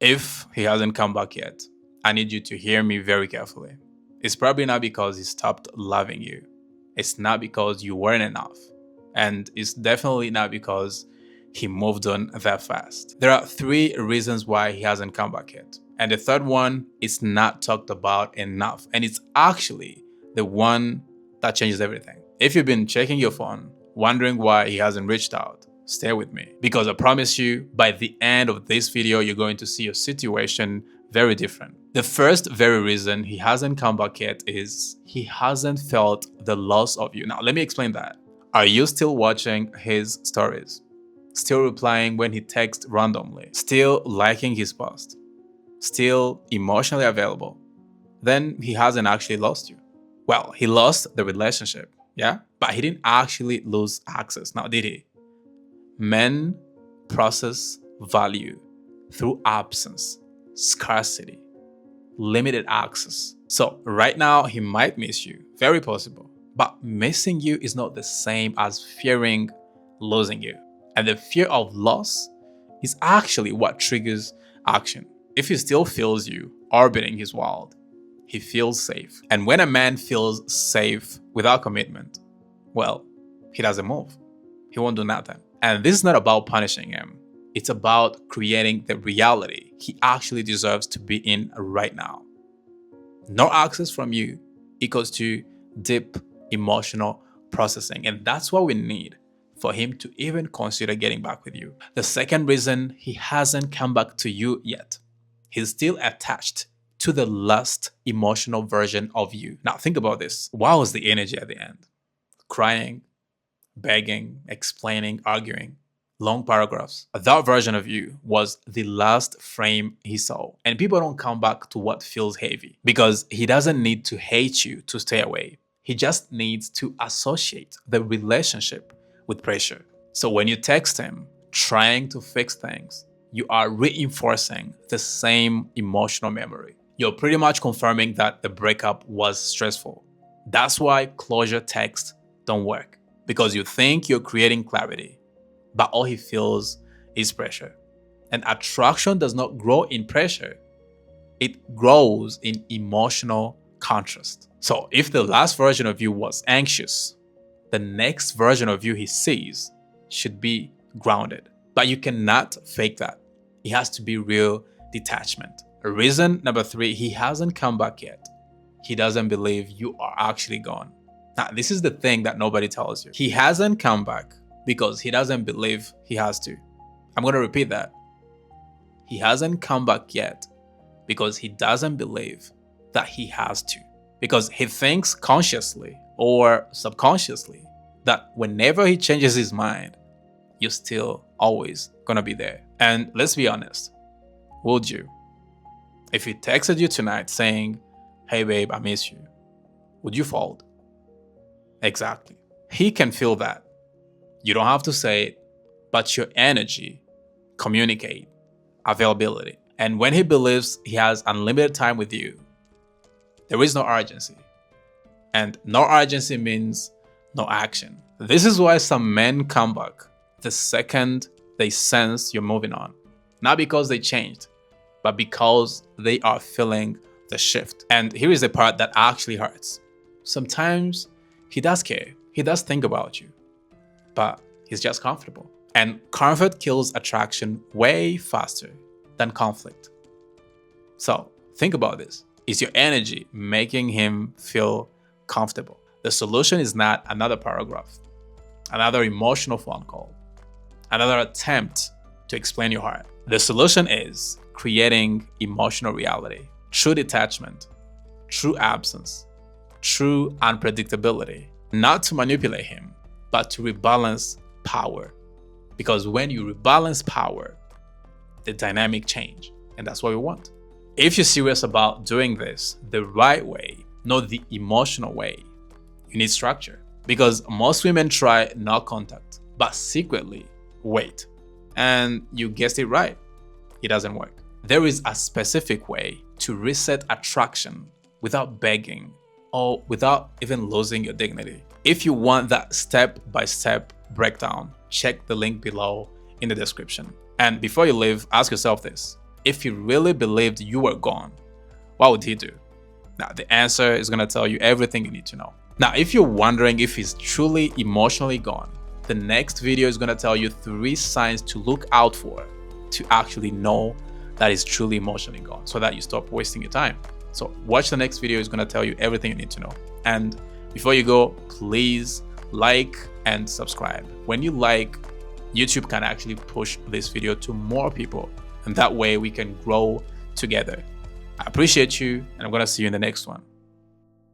If he hasn't come back yet, I need you to hear me very carefully. It's probably not because he stopped loving you. It's not because you weren't enough. And it's definitely not because he moved on that fast. There are 3 reasons why he hasn't come back yet. And the third one is not talked about enough. And it's actually the one that changes everything. If you've been checking your phone, wondering why he hasn't reached out, stay with me. Because I promise you, by the end of this video, you're going to see your situation very different. The first very reason he hasn't come back yet is he hasn't felt the loss of you. Now, let me explain that. Are you still watching his stories? Still replying when he texts randomly? Still liking his post? Still emotionally available? Then he hasn't actually lost you. Well, he lost the relationship, yeah? But he didn't actually lose access. Now, did he? Men process value through absence, scarcity, limited access. So right now, he might miss you, very possible. But missing you is not the same as fearing losing you. And the fear of loss is actually what triggers action. If he still feels you orbiting his world, he feels safe. And when a man feels safe without commitment, well, he doesn't move. He won't do nothing. And this is not about punishing him. It's about creating the reality he actually deserves to be in right now. No access from you equals to deep emotional processing. And that's what we need for him to even consider getting back with you. The second reason he hasn't come back to you yet, he's still attached to the last emotional version of you. Now think about this. What was the energy at the end? Crying, begging, explaining, arguing, long paragraphs. That version of you was the last frame he saw. And people don't come back to what feels heavy because he doesn't need to hate you to stay away. He just needs to associate the relationship with pressure. So when you text him trying to fix things, you are reinforcing the same emotional memory. You're pretty much confirming that the breakup was stressful. That's why closure texts don't work, because you think you're creating clarity, but all he feels is pressure. And attraction does not grow in pressure. It grows in emotional contrast. So if the last version of you was anxious, the next version of you he sees should be grounded. But you cannot fake that. It has to be real detachment. Reason number 3, he hasn't come back yet. He doesn't believe you are actually gone. Now, this is the thing that nobody tells you. He hasn't come back because he doesn't believe he has to. I'm going to repeat that. He hasn't come back yet because he doesn't believe that he has to. Because he thinks consciously or subconsciously that whenever he changes his mind, you're still always gonna be there. And let's be honest, would you? If he texted you tonight saying, "Hey babe, I miss you," would you fold? Exactly. He can feel that. You don't have to say it, but your energy, communicate, availability. And when he believes he has unlimited time with you, there is no urgency. And no urgency means no action. This is why some men come back the second they sense you're moving on. Not because they changed, but because they are feeling the shift. And here is the part that actually hurts. Sometimes he does care. He does think about you, but he's just comfortable. And comfort kills attraction way faster than conflict. So think about this. Is your energy making him feel comfortable? The solution is not another paragraph, another emotional phone call, another attempt to explain your heart. The solution is creating emotional reality, true detachment, true absence, true unpredictability. Not to manipulate him, but to rebalance power. Because when you rebalance power, the dynamic change. And that's what we want. If you're serious about doing this the right way, not the emotional way, you need structure. Because most women try no contact, but secretly wait. And you guessed it right, it doesn't work. There is a specific way to reset attraction without begging or without even losing your dignity. If you want that step-by-step breakdown, check the link below in the description. And before you leave, ask yourself this. If he really believed you were gone, what would he do? Now, the answer is going to tell you everything you need to know. Now, if you're wondering if he's truly emotionally gone, the next video is going to tell you 3 signs to look out for to actually know that he's truly emotionally gone, so that you stop wasting your time. So watch the next video, is going to tell you everything you need to know. And before you go, please like and subscribe. When you like, YouTube can actually push this video to more people, and that way we can grow together. I appreciate you, and I'm going to see you in the next one.